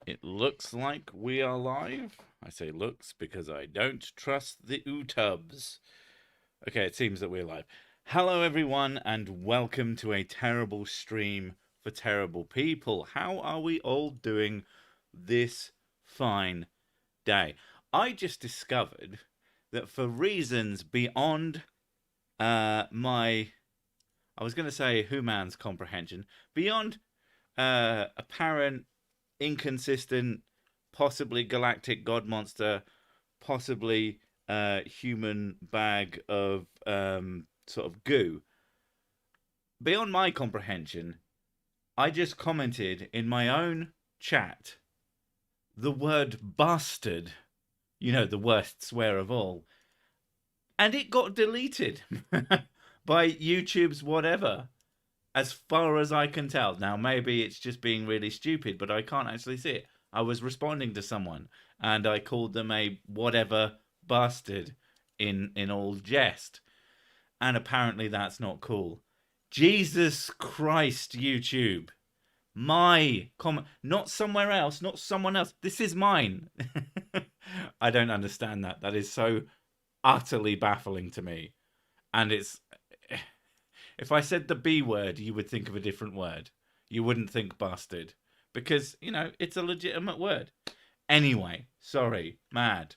It looks like we are live. I say looks because I don't trust the ootubs. Okay, it seems that we're live. Hello, everyone, and welcome to a terrible stream for terrible people. How are we all doing this fine day? I just discovered that for reasons beyond my, I was going to say human's comprehension, beyond apparent inconsistent, possibly galactic god monster, possibly human bag of sort of goo. Beyond my comprehension, I just commented in my own chat the word bastard, you know, the worst swear of all, and it got deleted by YouTube's whatever. As far as I can tell. Now, maybe it's just being really stupid, but I can't actually see it. I was responding to someone and I called them a whatever bastard in all jest. And apparently that's not cool. Jesus Christ, YouTube. My comment, not somewhere else, not someone else. This is mine. I don't understand that. That is so utterly baffling to me. And it's, if I said the B word, you would think of a different word. You wouldn't think bastard. Because, you know, it's a legitimate word. Anyway, sorry, mad.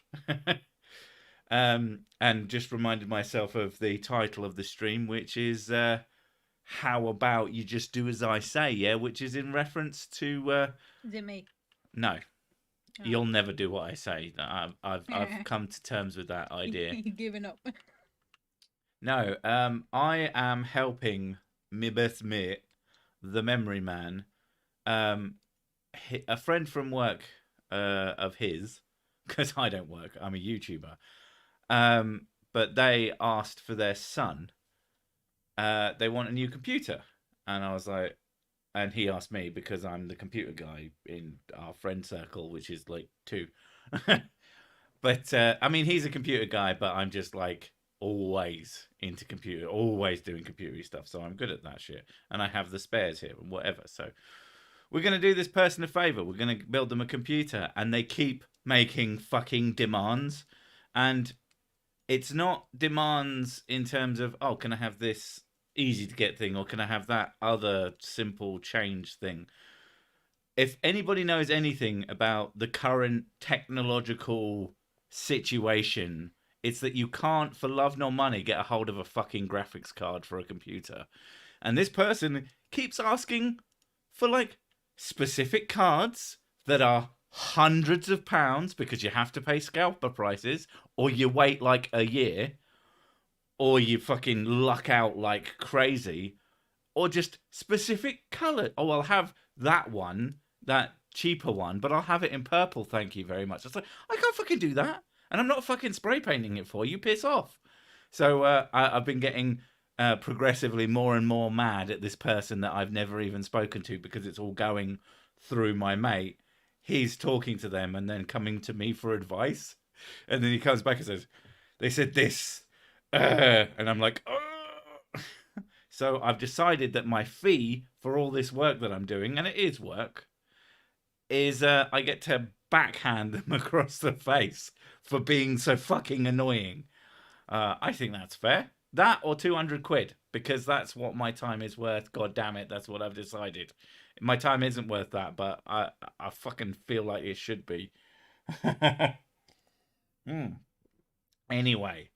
And just reminded myself of the title of the stream, which is How About You Just Do As I Say, yeah? Which is in reference to... Is it me? No, Oh. you'll never do what I say. I've come to terms with that idea. You giving up? No, I am helping my best mate, the memory man, a friend from work of his, because I don't work, I'm a YouTuber. But they asked for their son. They want a new computer, and I was like, and he asked me because I'm the computer guy in our friend circle, which is like two. But I mean, he's a computer guy, but I'm just like always into computer, always doing computer stuff. So I'm good at that shit, and I have the spares here and whatever. So we're gonna do this person a favor. We're gonna build them a computer, and they keep making fucking demands, and it's not demands in terms of, oh, can I have this easy to get thing, or can I have that other simple change thing. If anybody knows anything about the current technological situation, it's that you can't, for love nor money, get a hold of a fucking graphics card for a computer. And this person keeps asking for like specific cards that are hundreds of pounds because you have to pay scalper prices, or you wait like a year, or you fucking luck out like crazy, or just specific color. Oh, I'll have that one, that cheaper one, but I'll have it in purple. Thank you very much. It's like, I can't fucking do that. And I'm not fucking spray painting it for you. Piss off. So I've been getting progressively more and more mad at this person that I've never even spoken to because it's all going through my mate. He's talking to them and then coming to me for advice. And then he comes back and says, they said this. And I'm like, oh. So I've decided that my fee for all this work that I'm doing, and it is work, is I get to backhand them across the face for being so fucking annoying. I think that's fair. That or 200 quid, because that's what my time is worth. God damn it, that's what I've decided. My time isn't worth that, but I fucking feel like it should be. Anyway,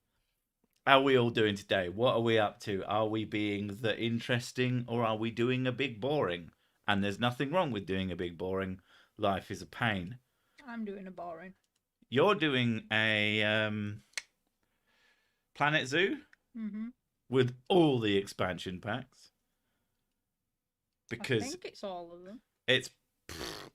how are we all doing today? What are we up to? Are we being the interesting, or are we doing a big boring? And there's nothing wrong with doing a big boring. Life is a pain. I'm doing a boring. You're doing a Planet Zoo Mm-hmm. with all the expansion packs I because think it's all of them. it's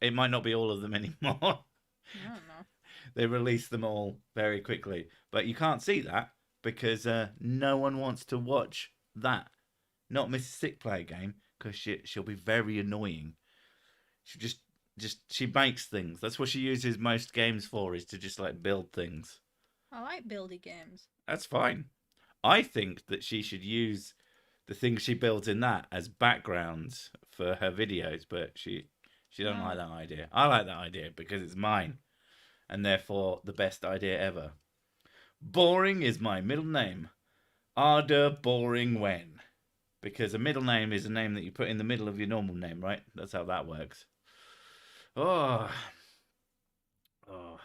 it might not be all of them anymore. I don't know. They release them all very quickly, but you can't see that because no one wants to watch that. Not Mrs. Sick Play game because she'll be very annoying. She just she makes things. That's what she uses most games for, is to just like build things. I like buildy games. That's fine. I think that she should use the things she builds in that as backgrounds for her videos, but she She doesn't like No. that idea. I like that idea because it's mine, and therefore the best idea ever. Boring is my middle name. Arder Boring Wen. Because a middle name is a name that you put in the middle of your normal name, right? That's how that works. Oh, oh.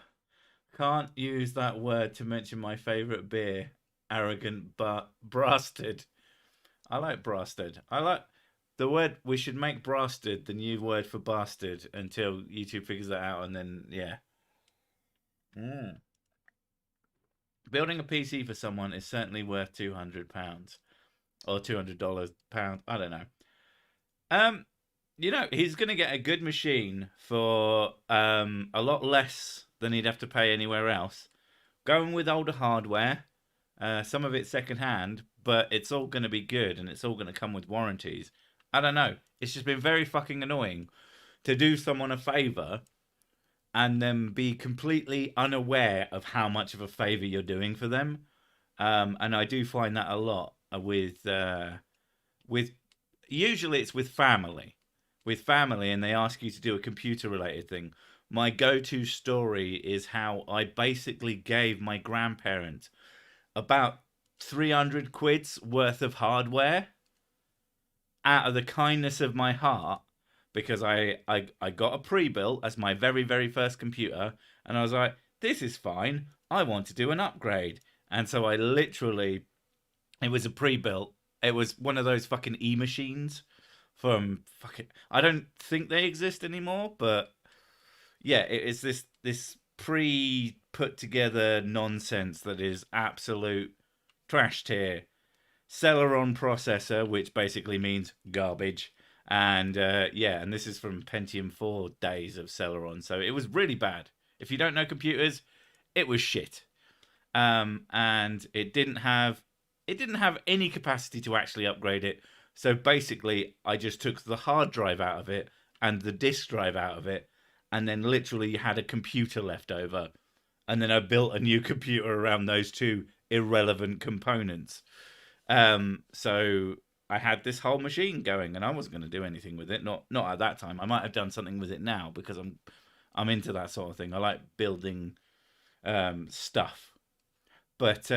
Can't use that word to mention my favourite beer. Arrogant but brasted. I like brasted. I like the word. We should make brasted the new word for bastard until YouTube figures that out, and then yeah. Building a PC for someone is certainly worth £200 or $200 pound. I don't know. Um, he's gonna get a good machine for a lot less than he'd have to pay anywhere else. Going with older hardware, some of it's secondhand, but it's all gonna be good and it's all gonna come with warranties. I don't know. It's just been very fucking annoying to do someone a favor and then be completely unaware of how much of a favor you're doing for them. And I do find that a lot with usually it's with family, and they ask you to do a computer related thing. My go-to story is how I basically gave my grandparent about 300 quid's worth of hardware out of the kindness of my heart, because I got a pre-built as my very, very first computer, and I was like, this is fine, I want to do an upgrade. And so I literally, it was a pre-built, it was one of those fucking e-machines from fucking, I don't think they exist anymore, but yeah, it is this pre put together nonsense that is absolute trash tier. Celeron processor, which basically means garbage. And yeah, and this is from Pentium 4 days of Celeron, so it was really bad. If you don't know computers, it was shit. And it didn't have any capacity to actually upgrade it. So basically, I just took the hard drive out of it and the disk drive out of it, and then literally had a computer left over. And then I built a new computer around those two irrelevant components. So I had this whole machine going, and I wasn't going to do anything with it. Not at that time. I might have done something with it now because I'm into that sort of thing. I like building stuff. But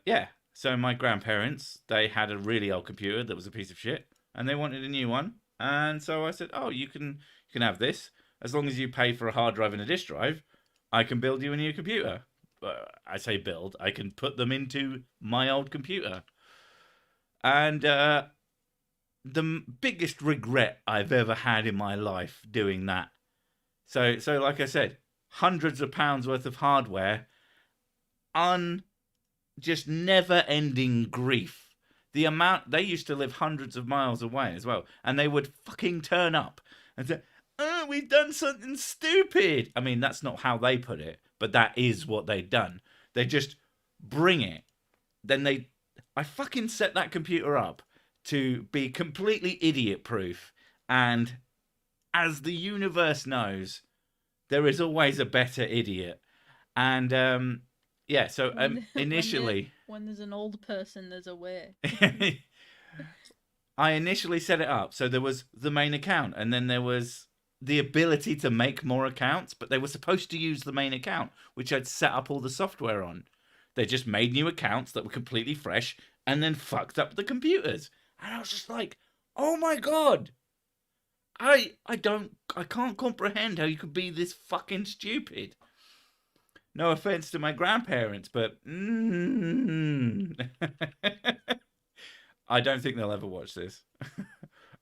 yeah, so my grandparents, they had a really old computer that was a piece of shit, and they wanted a new one. And so I said, "Oh, you can have this as long as you pay for a hard drive and a disk drive. I can build you a new computer." I say build. I can put them into my old computer. And the biggest regret I've ever had in my life doing that. So like I said, hundreds of pounds worth of hardware, just never ending grief. The amount they used to live hundreds of miles away as well, and they would fucking turn up and say, "Oh, we've done something stupid." I mean, that's not how they put it, but that is what they'd done. They just bring it. Then I fucking set that computer up to be completely idiot proof. And as the universe knows, there is always a better idiot. And yeah, so initially, when there's an old person, there's a way. I initially set it up so there was the main account, and then there was the ability to make more accounts, but they were supposed to use the main account, which I'd set up all the software on. They just made new accounts that were completely fresh and then fucked up the computers. And I was just like, oh my God. I can't comprehend how you could be this fucking stupid. No offense to my grandparents, but I don't think they'll ever watch this.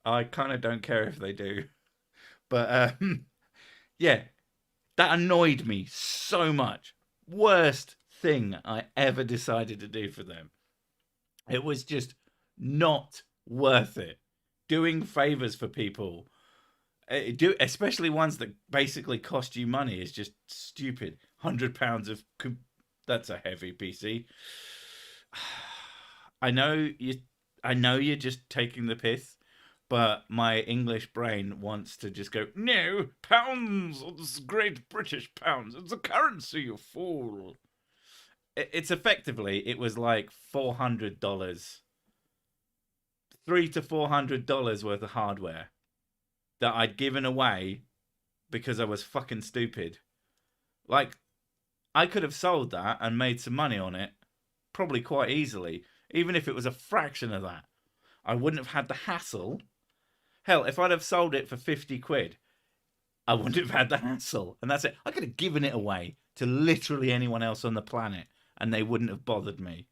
I kind of don't care if they do. But yeah, that annoyed me so much. Worst thing I ever decided to do for them. It was just not worth it. Doing favors for people, especially ones that basically cost you money, is just stupid. £100 of that's a heavy PC. I know you're just taking the piss, but my English brain wants to just go, no, pounds, it's great British pounds, it's a currency, you fool. It's effectively, it was like $400, $300 to $400 worth of hardware that I'd given away because I was fucking stupid. Like, I could have sold that and made some money on it probably quite easily, even if it was a fraction of that. I wouldn't have had the hassle. Hell, if I'd have sold it for 50 quid, I wouldn't have had the hassle. And that's it. I could have given it away to literally anyone else on the planet and they wouldn't have bothered me.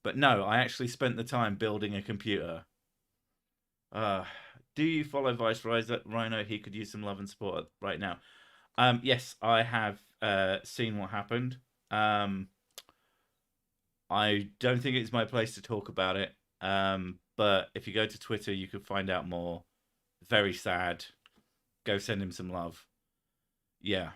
But no, I actually spent the time building a computer. Do you follow Vice Rhino? He could use some love and support right now. Yes, I have seen what happened. I don't think it's my place to talk about it. But if you go to Twitter, you can find out more. Very sad. Go send him some love. Yeah.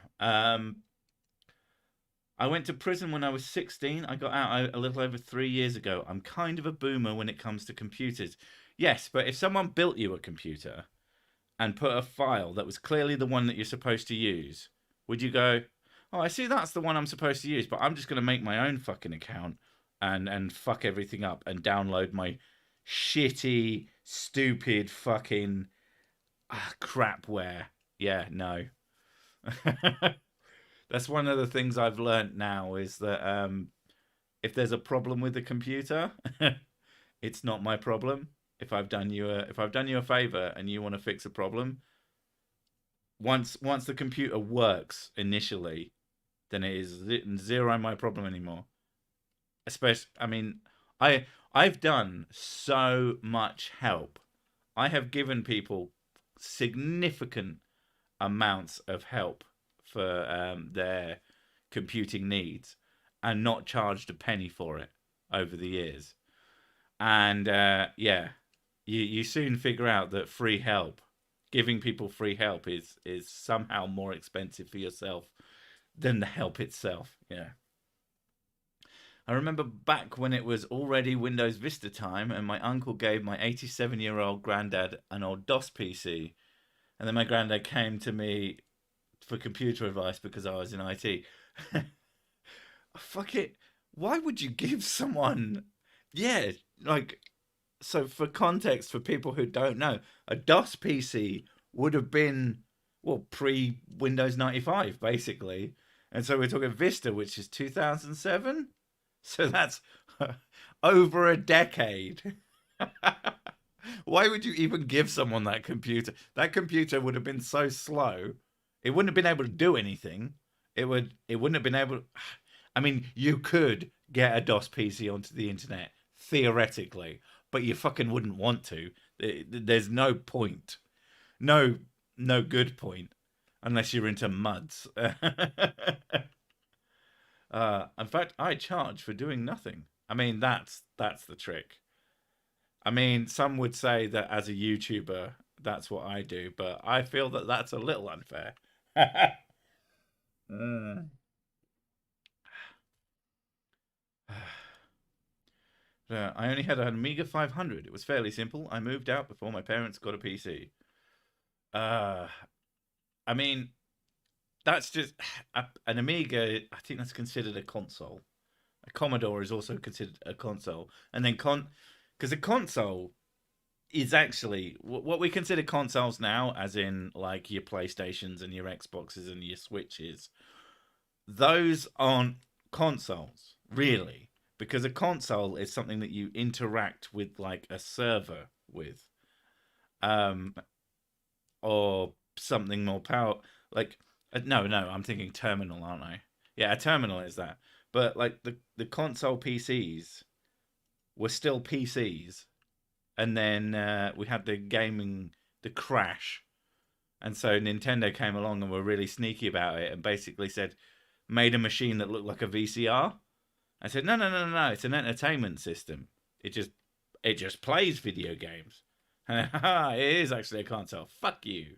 I went to prison when I was 16. I got out a little over 3 years ago. I'm kind of a boomer when it comes to computers. Yes, but if someone built you a computer and put a file that was clearly the one that you're supposed to use, would you go, oh, I see that's the one I'm supposed to use, but I'm just going to make my own fucking account and fuck everything up and download my shitty, stupid fucking crapware? Yeah, no. That's one of the things I've learned now is that if there's a problem with the computer, it's not my problem. If I've done you a favor and you want to fix a problem, once the computer works initially, then it is zero my problem anymore. Especially, I mean, I've done so much help. I have given people significant amounts of help for their computing needs and not charged a penny for it over the years. And yeah, you soon figure out that free help, giving people free help is somehow more expensive for yourself than the help itself. Yeah. I remember back when it was already Windows Vista time and my uncle gave my 87-year-old granddad an old DOS PC. And then my granddad came to me for computer advice because I was in IT. Fuck it. Why would you give someone... Yeah, like... So for context, for people who don't know, a DOS PC would have been, well, pre-Windows 95, basically. And so we're talking Vista, which is 2007? So that's over a decade. Why would you even give someone that computer? That computer would have been so slow. It wouldn't have been able to do anything. It wouldn't have been able... I mean, you could get a DOS PC onto the internet, theoretically, but you fucking wouldn't want to. There's no point. No good point. Unless you're into muds. In fact, I charge for doing nothing. I mean, that's the trick. I mean, some would say that as a YouTuber, that's what I do, but I feel that that's a little unfair. I only had an Amiga 500. It was fairly simple. I moved out before my parents got a PC. I mean, that's just an Amiga. I think that's considered a console. A Commodore is also considered a console, and then because a console is actually what we consider consoles now, as in like your PlayStations and your Xboxes and your Switches. Those aren't consoles, really, because a console is something that you interact with, like a server with, or something more like no, I'm thinking terminal, aren't I? Yeah, a terminal is that. But like the console PCs were still PCs, and then we had the crash, and so Nintendo came along and were really sneaky about it and basically made a machine that looked like a VCR. I said no, it's an entertainment system. It just plays video games. It is actually a console. Fuck you.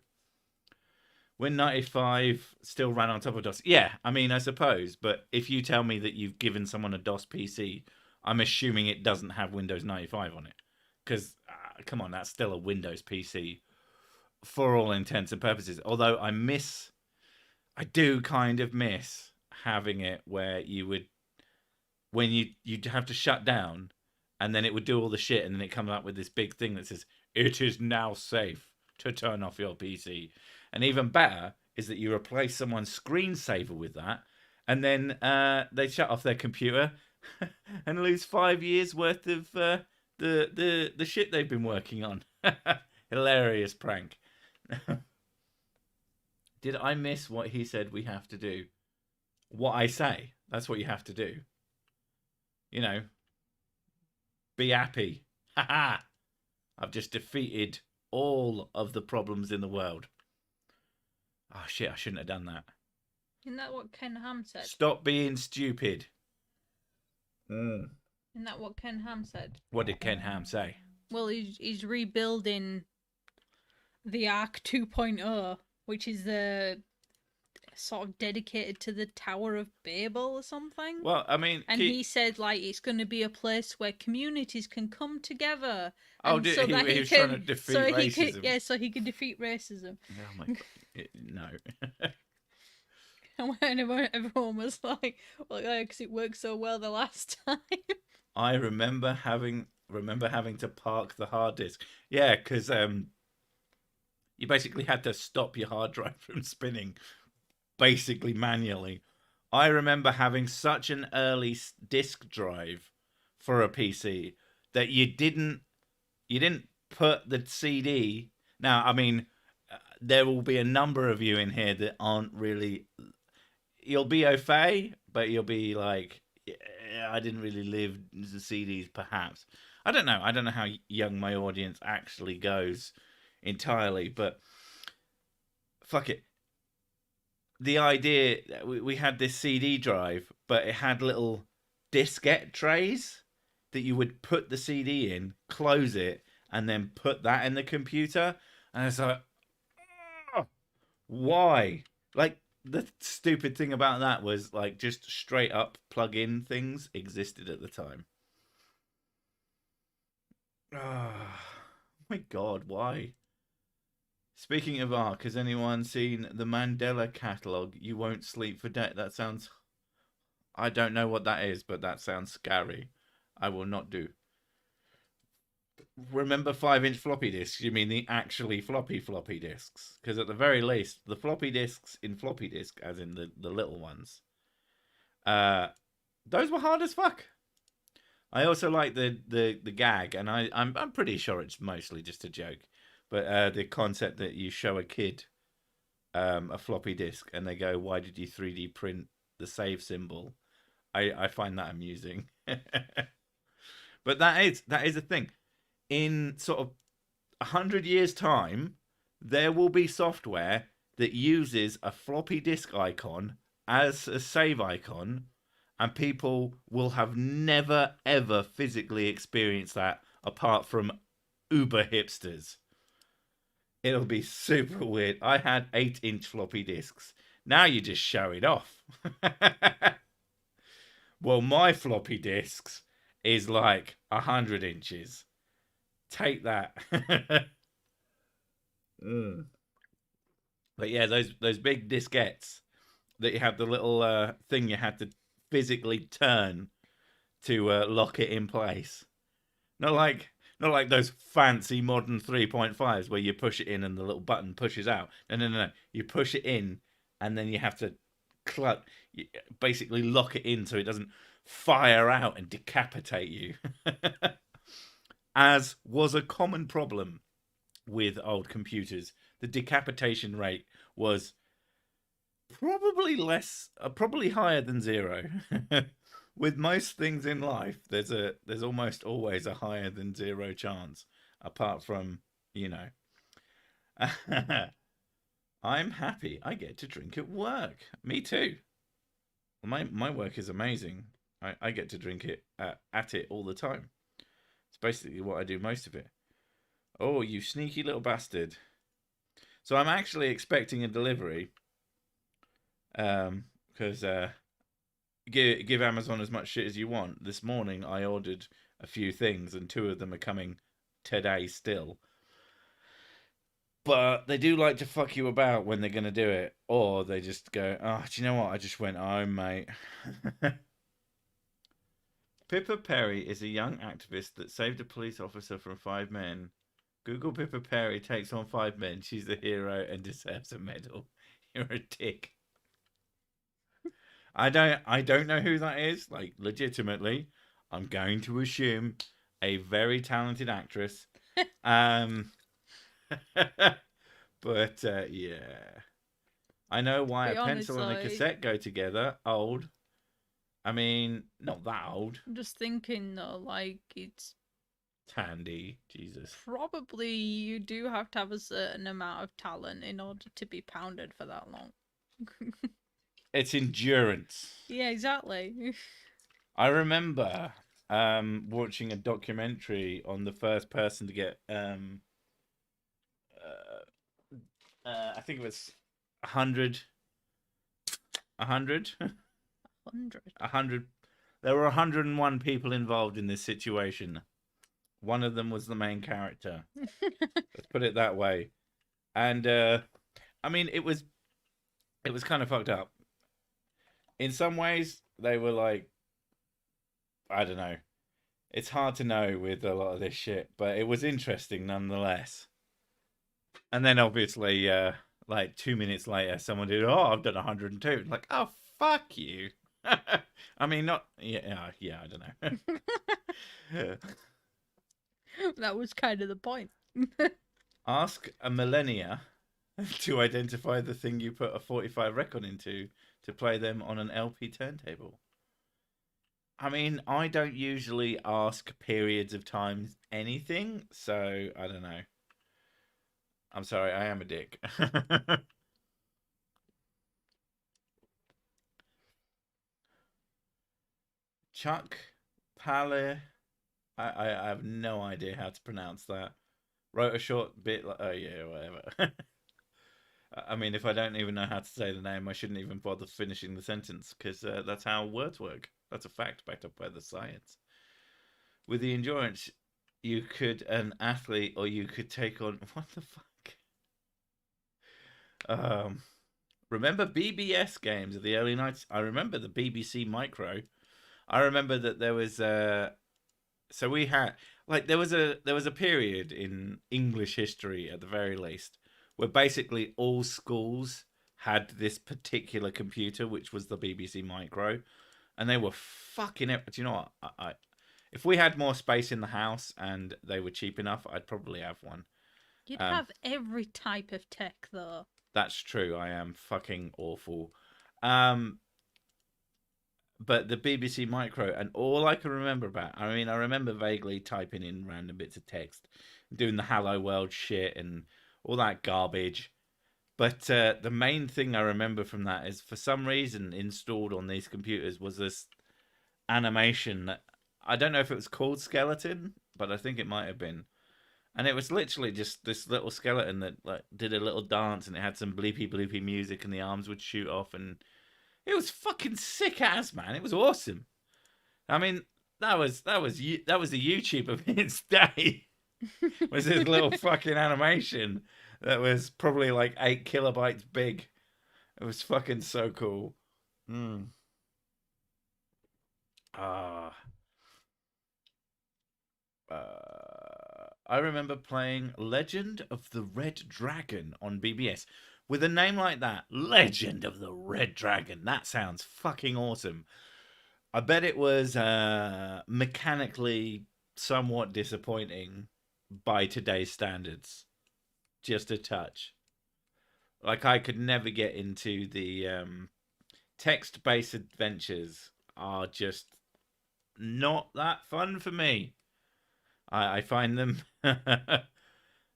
Win95 still ran on top of DOS. Yeah, I mean, I suppose. But if you tell me that you've given someone a DOS PC, I'm assuming it doesn't have Windows 95 on it. Because, come on, that's still a Windows PC for all intents and purposes. Although I do kind of miss having it where when you'd have to shut down, and then it would do all the shit, and then it comes up with this big thing that says, "It is now safe to turn off your PC." And even better, is that you replace someone's screensaver with that, and then they shut off their computer and lose 5 years worth of the shit they've been working on. Hilarious prank. Did I miss what he said we have to do? What I say. That's what you have to do. You know, be happy. Haha. I've just defeated all of the problems in the world. Oh shit, I shouldn't have done that. Isn't that what Ken Ham said? Stop being stupid. Isn't that what Ken Ham said? What did Ken Ham say? Well, he's rebuilding the Ark 2.0, which is sort of dedicated to the Tower of Babel or something. Well, I mean, and he said like it's going to be a place where communities can come together. Oh, he was trying to defeat racism. So he can defeat racism. Oh my god, no. And everyone was like, "Well, yeah, because it worked so well the last time." I remember having to park the hard disk. Yeah, because you basically had to stop your hard drive from spinning, basically manually. I remember having such an early disk drive for a PC that you didn't put the CD. Now, I mean, there will be a number of you in here that aren't really. You'll be au fait, but you'll be like, yeah, I didn't really live the CDs, perhaps. I don't know. I don't know how young my audience actually goes entirely, but fuck it. The idea that we had this CD drive, but it had little diskette trays that you would put the CD in, close it, and then put that in the computer. And it's like, oh, why? Like, the stupid thing about that was like just straight up plug-in things existed at the time. Oh my god, why? Speaking of Ark, has anyone seen the Mandela catalogue? You won't sleep for days. That sounds. I don't know what that is, but that sounds scary. I will not do. Remember 5-inch floppy disks? You mean the actually floppy disks? Because at the very least, the floppy disks in floppy disk, as in the little ones, those were hard as fuck. I also like the gag, and I'm pretty sure it's mostly just a joke, but the concept that you show a kid a floppy disk and they go, "Why did you 3D print the save symbol?" I find that amusing. But that is a thing. In sort of 100 years' time, there will be software that uses a floppy disk icon as a save icon, and people will have never, ever physically experienced that apart from uber hipsters. It'll be super weird. I had 8-inch floppy disks. Now you just show it off. Well, my floppy disks is like 100 inches. Take that. But yeah, those big diskettes that you have the little thing you had to physically turn to lock it in place. Not like those fancy modern 3.5s where you push it in and the little button pushes out. No. You push it in and then you have to basically lock it in so it doesn't fire out and decapitate you. As was a common problem with old computers, the decapitation rate was probably higher than 0. With most things in life, there's almost always a higher than 0 chance, apart from, you know. I'm happy I get to drink at work. Me too. My work is amazing. I get to drink it at it all the time. It's basically what I do most of it. Oh, you sneaky little bastard. So I'm actually expecting a delivery. Because give Amazon as much shit as you want. This morning I ordered a few things and 2 of them are coming today still. But they do like to fuck you about when they're going to do it. Or they just go, oh, do you know what? I just went home, mate. Pippa Perry is a young activist that saved a police officer from 5 men. Google Pippa Perry takes on 5 men. She's a hero and deserves a medal. You're a dick. I don't know who that is. Like, legitimately, I'm going to assume a very talented actress. Um, but yeah, I know why Be a honest, pencil and a cassette go together. Old. I mean, not that old. I'm just thinking though, like it's Tandy, Jesus. probably you do have to have a certain amount of talent in order to be pounded for that long. It's endurance. Yeah, exactly. I remember watching a documentary on the first person to get I think it was 100 100 100. 100. There were 101 people involved in this situation. One of them was the main character. Let's put it that way. And I mean, it was kind of fucked up. In some ways, they were like, I don't know. It's hard to know with a lot of this shit, but it was interesting nonetheless. And then obviously, like 2 minutes later, someone did, oh, I've done 102. Like, oh, fuck you. I mean, not, yeah, I don't know. That was kind of the point. Ask a millennia to identify the thing you put a 45 record into to play them on an LP turntable. I mean, I don't usually ask periods of time anything, so I don't know. I'm sorry, I am a dick. Chuck Palahniuk. I have no idea how to pronounce that. Wrote a short bit like, oh yeah, whatever. I mean, if I don't even know how to say the name, I shouldn't even bother finishing the sentence because that's how words work. That's a fact backed up by the science. With the endurance, you could an athlete or you could take on what the fuck. Remember BBS games of the early nights? I remember the BBC Micro. I remember that there was so we had like there was a period in English history at the very least where basically all schools had this particular computer which was the BBC Micro and they were fucking it. Do you know what? If we had more space in the house and they were cheap enough, I'd probably have one. You'd have every type of tech though. That's true. I am fucking awful. Um, but the BBC Micro, and all I can remember about, I mean, I remember vaguely typing in random bits of text, doing the Hello World shit and all that garbage. But the main thing I remember from that is for some reason installed on these computers was this animation that I don't know if it was called Skeleton, but I think it might have been. And it was literally just this little skeleton that like did a little dance and it had some bleepy bloopy music and the arms would shoot off and it was fucking sick ass, man. It was awesome. I mean, that was a YouTube of its day. Was this little fucking animation that was probably like 8 kilobytes big. It was fucking so cool. Mm. I remember playing Legend of the Red Dragon on BBS. With a name like that, Legend of the Red Dragon, that sounds fucking awesome. I bet it was mechanically somewhat disappointing by today's standards. Just a touch. Like, I could never get into the text-based adventures are just not that fun for me. I find them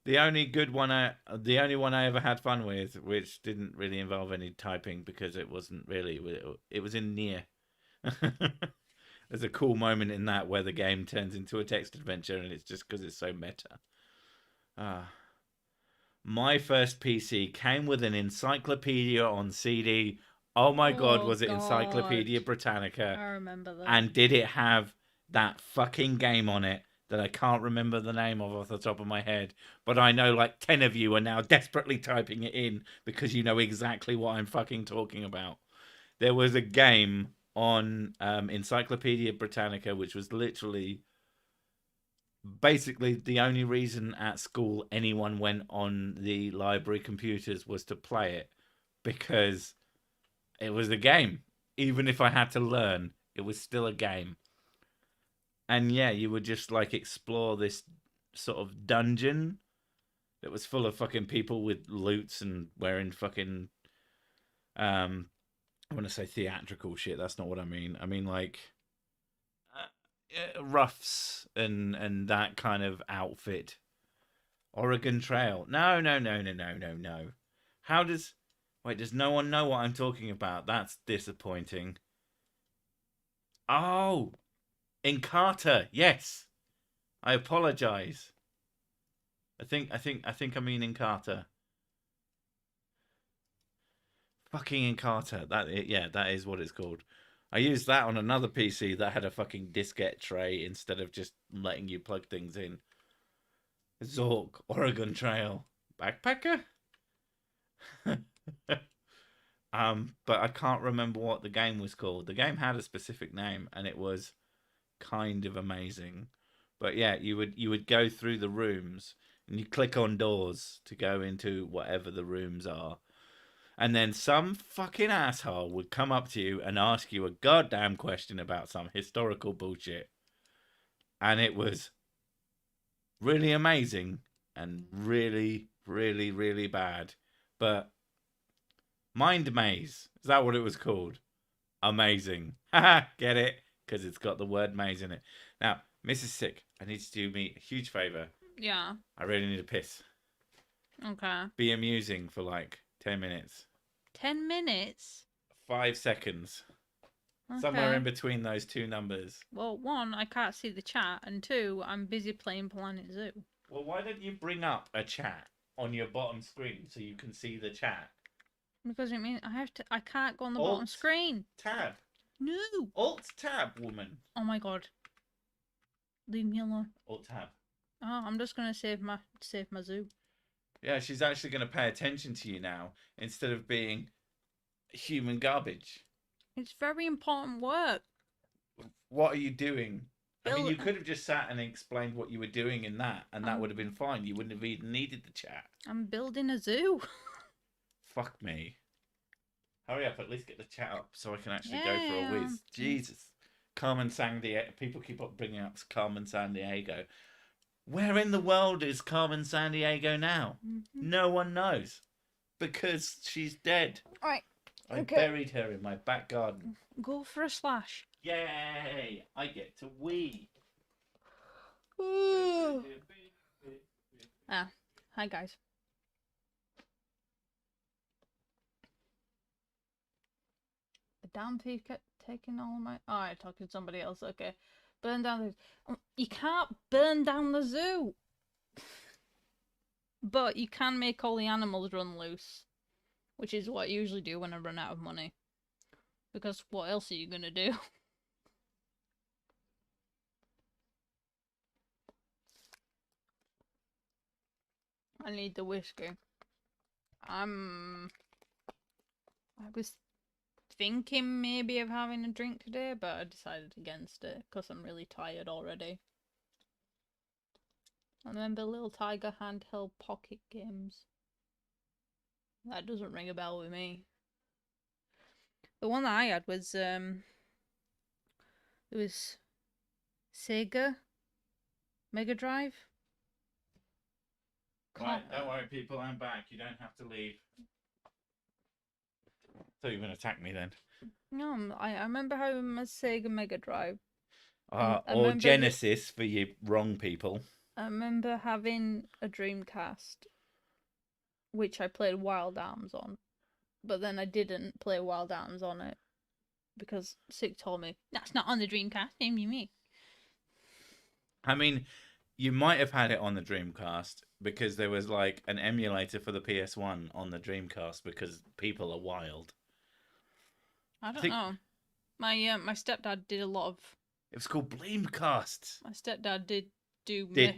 the only one I ever had fun with, which didn't really involve any typing because it wasn't really, it was in Nier. There's a cool moment in that where the game turns into a text adventure and it's just because it's so meta. My first PC came with an encyclopedia on CD. Oh my god, was it Encyclopedia Britannica? I remember that. And did it have that fucking game on it that I can't remember the name of off the top of my head, but I know like 10 of you are now desperately typing it in because you know exactly what I'm fucking talking about. There was a game on Encyclopedia Britannica which was literally basically the only reason at school anyone went on the library computers was to play it because it was a game. Even if I had to learn, it was still a game. And yeah, you would just like explore this sort of dungeon that was full of fucking people with loots and wearing fucking I want to say theatrical shit. That's not what I mean. I mean like roughs and that kind of outfit. Oregon Trail. No, no, no, no, no, no, no. How does... Wait, does no one know what I'm talking about? That's disappointing. Oh, in Carter. Yes. I apologize. I mean in Carter. Fucking in Carter. That is what it's called. I used that on another PC that had a fucking diskette tray instead of just letting you plug things in. Zork, Oregon Trail, backpacker. But I can't remember what the game was called. The game had a specific name, and it was kind of amazing. But yeah, you would go through the rooms, and you click on doors to go into whatever the rooms are. And then some fucking asshole would come up to you and ask you a goddamn question about some historical bullshit. And it was really amazing and really, really, really bad. But Mind Maze, is that what it was called? Amazing. Haha, get it? Because it's got the word maze in it. Now, Mrs. Sick, I need you to do me a huge favour. Yeah. I really need a piss. Okay. Be amusing for like 10 minutes. 10 minutes? 5 seconds. Okay. Somewhere in between those two numbers. Well, one, I can't see the chat, and two, I'm busy playing Planet Zoo. Well, why don't you bring up a chat on your bottom screen so you can see the chat? Because it means I can't go on the bottom screen. Tab. No. Alt tab, woman. Oh my god. Leave me alone. Alt tab. Oh, I'm just gonna save my zoo. Yeah, she's actually going to pay attention to you now instead of being human garbage. It's very important work. What are you doing? I mean, you could have just sat and explained what you were doing in that, and that would have been fine. You wouldn't have even needed the chat. I'm building a zoo. Fuck me. Hurry up, at least get the chat up so I can actually go for a whiz. Jesus. Carmen Sandiego. People keep on bringing up Carmen Sandiego. Where in the world is Carmen Sandiego now? Mm-hmm. No one knows. Because she's dead. Alright. I buried her in my back garden. Go for a slash. Yay! I get to wee. Hi guys. The damn thief kept taking all my... Oh, I'm talking to somebody else. Okay. Burn down the... You can't burn down the zoo! But you can make all the animals run loose. Which is what I usually do when I run out of money. Because what else are you gonna do? I need the whiskey. I was thinking maybe of having a drink today, but I decided against it because I'm really tired already. I remember Little Tiger handheld pocket games. That doesn't ring a bell with me. The one that I had was it was Sega Mega Drive. Right, don't worry, people, I'm back. You don't have to leave. So you're going to attack me then? No, I remember having a Sega Mega Drive. Or Genesis for you wrong people. I remember having a Dreamcast, which I played Wild Arms on. But then I didn't play Wild Arms on it. Because Sick told me, that's not on the Dreamcast, me. I mean, you might have had it on the Dreamcast because there was like an emulator for the PS1 on the Dreamcast because people are wild. I don't know. My stepdad did a lot of... It was called Bleemcast. My stepdad did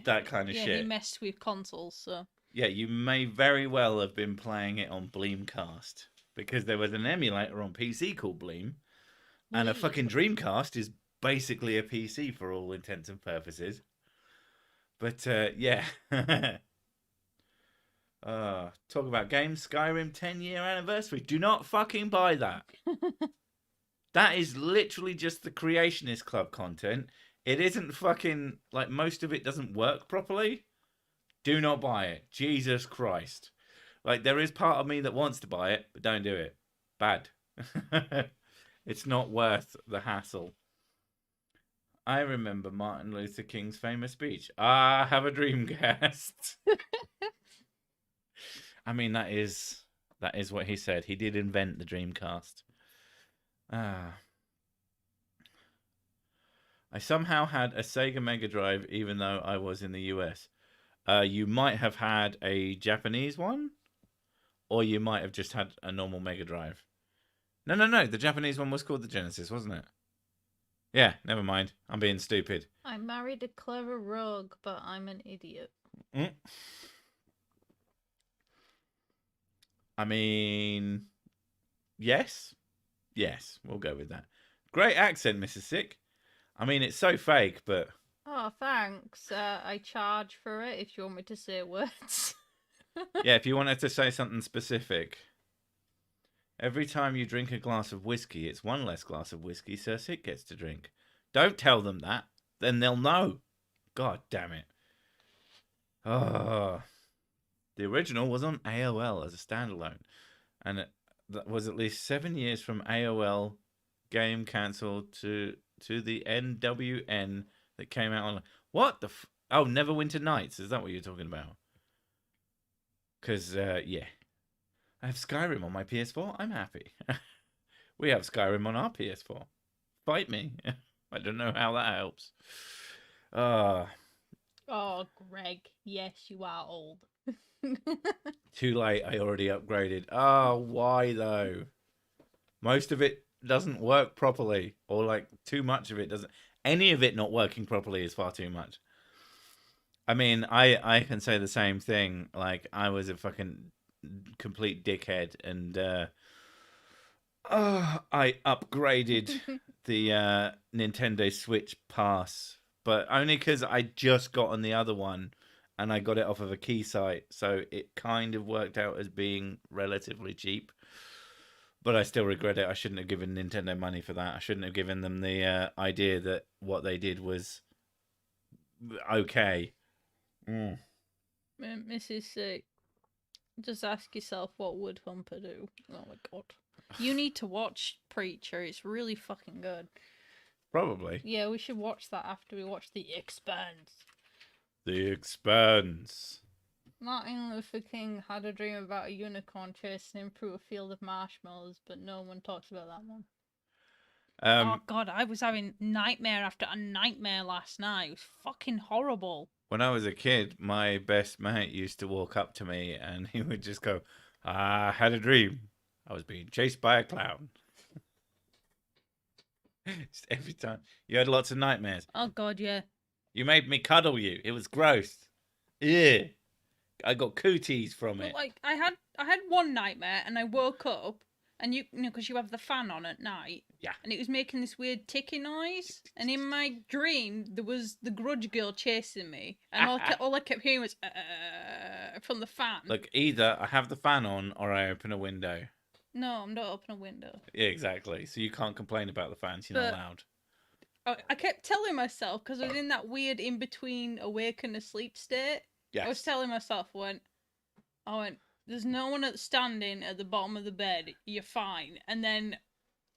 that kind of shit. Yeah, he messed with consoles, so... Yeah, you may very well have been playing it on Bleemcast because there was an emulator on PC called Bleem, and a fucking Dreamcast is basically a PC for all intents and purposes. But yeah, Talk about games. Skyrim 10-year anniversary. Do not fucking buy that. That is literally just the Creationist Club content. It isn't fucking, like, most of it doesn't work properly. Do not buy it. Jesus Christ. Like, there is part of me that wants to buy it, but don't do it. Bad. It's not worth the hassle. I remember Martin Luther King's famous speech. I have a Dreamcast. I mean, that is what he said. He did invent the Dreamcast. I somehow had a Sega Mega Drive, even though I was in the US. You might have had a Japanese one, or you might have just had a normal Mega Drive. No. The Japanese one was called the Genesis, wasn't it? Yeah, never mind. I'm being stupid. I married a clever rogue, but I'm an idiot. I mean, yes, we'll go with that. Great accent, Mrs. Sick. I mean, it's so fake, but... Oh, thanks. I charge for it if you want me to say words. Yeah, if you wanted to say something specific. Every time you drink a glass of whiskey, it's one less glass of whiskey Sir Sick gets to drink. Don't tell them that. Then they'll know. God damn it. Oh. The original was on AOL as a standalone. And that was at least 7 years from AOL game cancelled to the NWN that came out on... What the... Oh, Neverwinter Nights. Is that what you're talking about? Because, yeah. I have Skyrim on my PS4. I'm happy. We have Skyrim on our PS4. Fight me. I don't know how that helps. Oh, Greg. Yes, you are old. Too late. I already upgraded. Oh, why though? Most of it doesn't work properly. Or like too much of it doesn't. Any of it not working properly is far too much. I mean, I can say the same thing. Like, I was a fucking complete dickhead, and I upgraded the Nintendo Switch Pass, but only because I just got on the other one, and I got it off of a key site, so it kind of worked out as being relatively cheap. But I still regret it. I shouldn't have given Nintendo money for that. I shouldn't have given them the idea that what they did was okay. Mrs. Sick, just ask yourself, what would Humper do? Oh my god. You need to watch Preacher. It's really fucking good. Probably. Yeah, we should watch that after we watch The Expanse. The Expanse. Martin Luther King had a dream about a unicorn chasing him through a field of marshmallows, but no one talks about that one. Oh god, I was having nightmare after a nightmare last night. It was fucking horrible. When I was a kid, my best mate used to walk up to me and he would just go, I had a dream. I was being chased by a clown. Just every time. You had lots of nightmares. Oh god, yeah. You made me cuddle you. It was gross. Yeah. I got cooties from it. Like, I had one nightmare and I woke up and you know, because you have the fan on at night. Yeah. And it was making this weird ticking noise. And in my dream, there was the Grudge Girl chasing me. And all I kept hearing was from the fan. Look, either I have the fan on or I open a window. No, I'm not opening a window. Yeah, exactly. So you can't complain about the fans. You're not allowed. I kept telling myself, because I was in that weird in-between awake and asleep state. Yes. I was telling myself, I went, there's no one standing at the bottom of the bed. You're fine. And then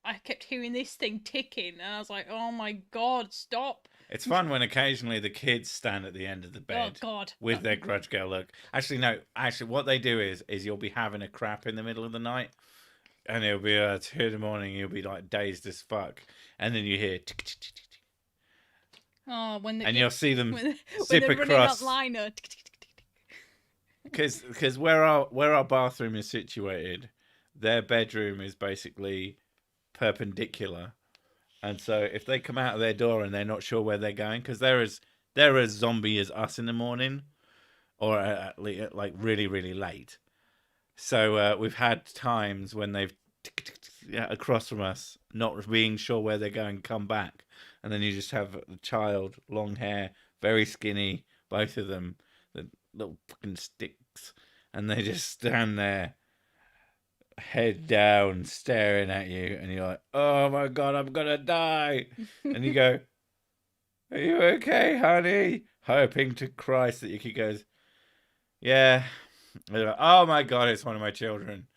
I kept hearing this thing ticking, and I was like, oh my god, stop. It's fun when occasionally the kids stand at the end of the bed. Oh god. With their Grudge Girl look. Actually, no. Actually, what they do is you'll be having a crap in the middle of the night, and it'll be 2 in the morning. You'll be like dazed as fuck, and then you hear. Oh, and you'll see them zip across. Running that liner. Because where our bathroom is situated, their bedroom is basically perpendicular, and so if they come out of their door and they're not sure where they're going, because they're as zombie as us in the morning, or at least like really really late. So we've had times when they've across from us, not being sure where they're going, come back, and then you just have a child, long hair, very skinny, both of them, the little fucking sticks, and they just stand there, head down, staring at you, and you're like, "Oh my god, I'm gonna die!" And you go, "Are you okay, honey?" Hoping to Christ that your kid goes, "Yeah." And you're like, "Oh my god, it's one of my children."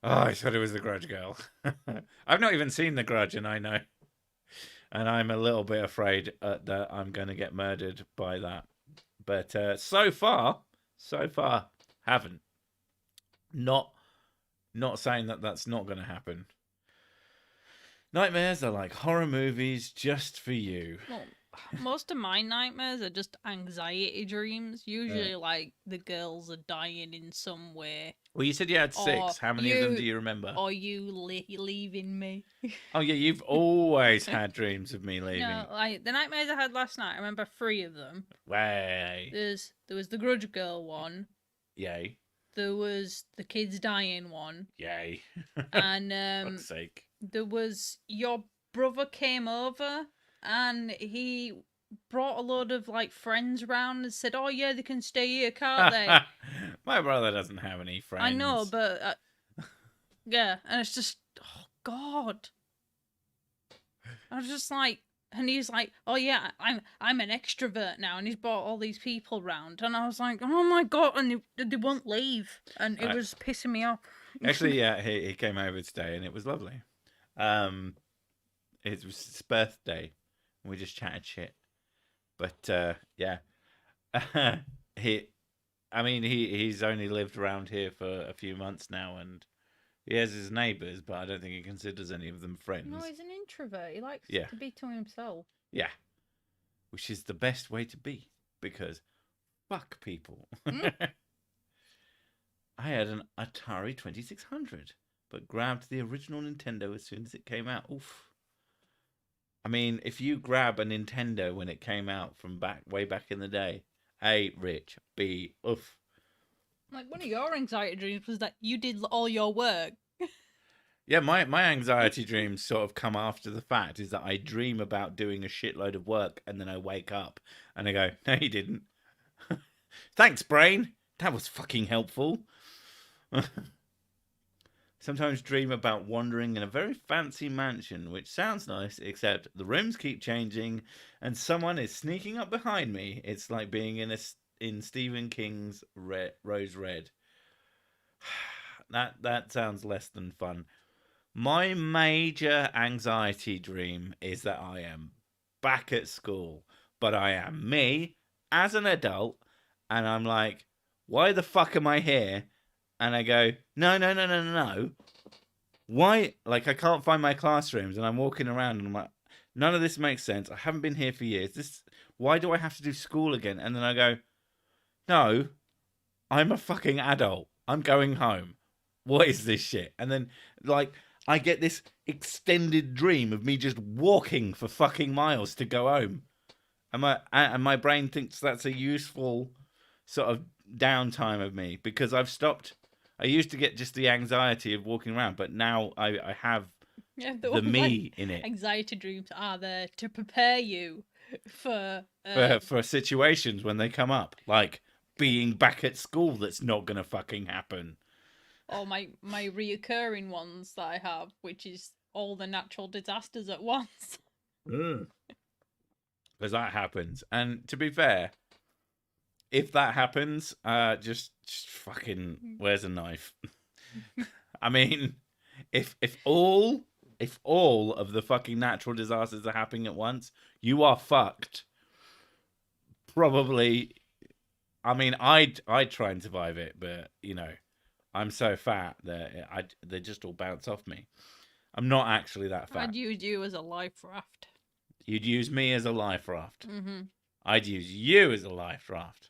Oh, I thought it was the Grudge girl. I've not even seen the Grudge, and I know, and I'm a little bit afraid that I'm going to get murdered by that. But so far, haven't. Not saying that that's not going to happen. Nightmares are like horror movies just for you. Well, most of my nightmares are just anxiety dreams. Usually, like, the girls are dying in some way. Well, you said you had 6. How many of them do you remember? Or you leaving me. Oh, yeah, you've always had dreams of me leaving. No, like, the nightmares I had last night, I remember 3 of them. Way. There was the Grudge Girl one. Yay. There was the kids dying one. Yay. And fuck's sake. There was your brother came over and he brought a load of like friends around and said, "Oh yeah, they can stay here, can't they?" My brother doesn't have any friends. I know, but yeah, and it's just, oh god. I was just like, and he's like, "Oh yeah, I'm an extrovert now," and he's brought all these people round, and I was like, "Oh my god!" And they won't leave, and it was pissing me off. Actually, yeah, he came over today, and it was lovely. It was his birthday, and we just chatted shit. But yeah, he's only lived around here for a few months now, and he has his neighbours, but I don't think he considers any of them friends. No, he's an introvert. He likes to be to himself. Yeah, which is the best way to be, because fuck people. I had an Atari 2600, but grabbed the original Nintendo as soon as it came out. Oof. I mean, if you grab a Nintendo when it came out from way back in the day, A, rich, B, oof. Like, one of your anxiety dreams was that you did all your work. Yeah, my anxiety dreams sort of come after the fact, is that I dream about doing a shitload of work, and then I wake up and I go, "No, you didn't." Thanks, brain. That was fucking helpful. Sometimes dream about wandering in a very fancy mansion, which sounds nice, except the rooms keep changing and someone is sneaking up behind me. It's like being in Stephen King's Rose Red. That sounds less than fun. My major anxiety dream is that I am back at school, but I am me as an adult, and I'm like, "Why the fuck am I here?" And I go, no. Why? Like, I can't find my classrooms, and I'm walking around, and I'm like, none of this makes sense. I haven't been here for years. Why do I have to do school again? And then I go, no, I'm a fucking adult. I'm going home. What is this shit? And then, like, I get this extended dream of me just walking for fucking miles to go home. And my brain thinks that's a useful sort of downtime of me, because I've stopped. I used to get just the anxiety of walking around, but now I have the me in it. Anxiety dreams are there to prepare you for situations when they come up, like being back at school. That's not gonna fucking happen. Or my reoccurring ones that I have, which is all the natural disasters at once. Because that happens, and to be fair, if that happens, just fucking, where's a knife? I mean, if all of the fucking natural disasters are happening at once, you are fucked. Probably. I mean, I'd try and survive it, but you know, I'm so fat that they just all bounce off me. I'm not actually that fat. I'd use you as a life raft. You'd use me as a life raft. Mm-hmm. I'd use you as a life raft.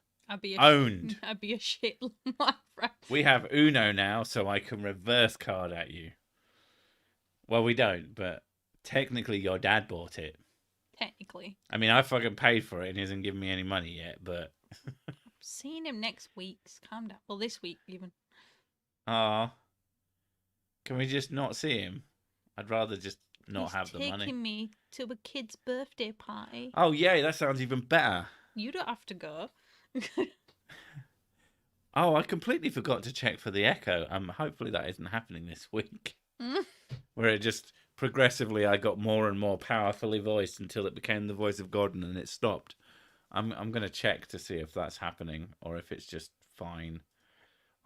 Owned. I'd be a shit life raft. We have Uno now, so I can reverse card at you. Well, we don't, but technically your dad bought it. Technically. I mean, I fucking paid for it and he hasn't given me any money yet, but... I'm seeing him next week. Calm down. Well, this week, even. Ah. Can we just not see him? I'd rather just not have the money. He's taking me to a kid's birthday party. Oh, yay, that sounds even better. You don't have to go. Oh, I completely forgot to check for the echo. Hopefully that isn't happening this week. Mm. Where it just progressively I got more and more powerfully voiced until it became the voice of God and then it stopped. I'm gonna check to see if that's happening or if it's just fine.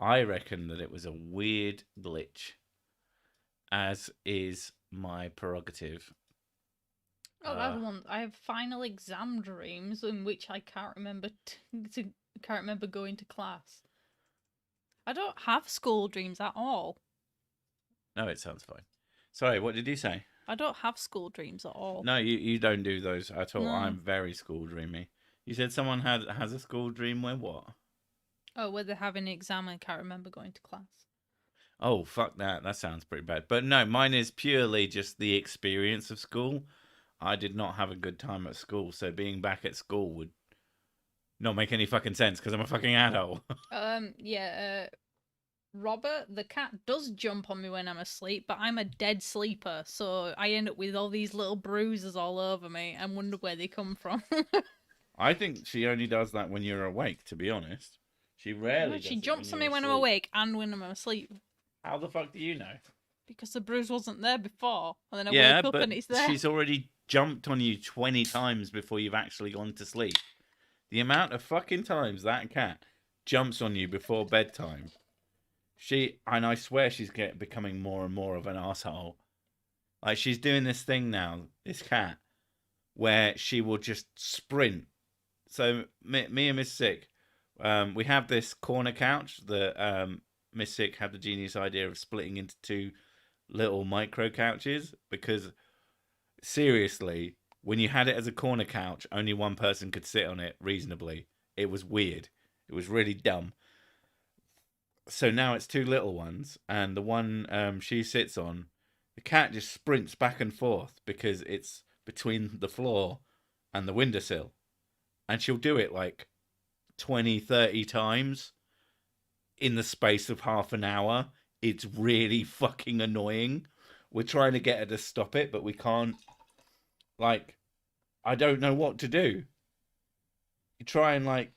I reckon that it was a weird glitch, as is my prerogative. Oh, that's one. I have final exam dreams in which I can't remember can't remember going to class. I don't have school dreams at all. No, it sounds fine. Sorry, what did you say? I don't have school dreams at all. No, you don't do those at all. No. I'm very school dreamy. You said someone has a school dream where what? Oh, where they're having an exam and I can't remember going to class. Oh, fuck that. That sounds pretty bad. But no, mine is purely just the experience of school. I did not have a good time at school, so being back at school would not make any fucking sense because I'm a fucking adult. Robert, the cat, does jump on me when I'm asleep, but I'm a dead sleeper, so I end up with all these little bruises all over me and wonder where they come from. I think she only does that when you're awake, to be honest. She rarely She does it jumps on when me you're when I'm asleep. awake and when I'm asleep. How the fuck do you know? Because the bruise wasn't there before, and then I Yeah, wake up but and it's there. she's already jumped on you 20 times before you've actually gone to sleep. The amount of fucking times that cat jumps on you before bedtime. And I swear she's becoming more and more of an asshole. Like, she's doing this thing now, this cat, where she will just sprint. So me and Miss Sick, we have this corner couch that Miss Sick had the genius idea of splitting into two little micro couches because seriously, when you had it as a corner couch, only one person could sit on it reasonably. It was weird. It was really dumb. So now it's two little ones, and the one she sits on, the cat just sprints back and forth because it's between the floor and the windowsill. And she'll do it like 20, 30 times in the space of half an hour. It's really fucking annoying. We're trying to get her to stop it, but we can't. Like, I don't know what to do. You try and like.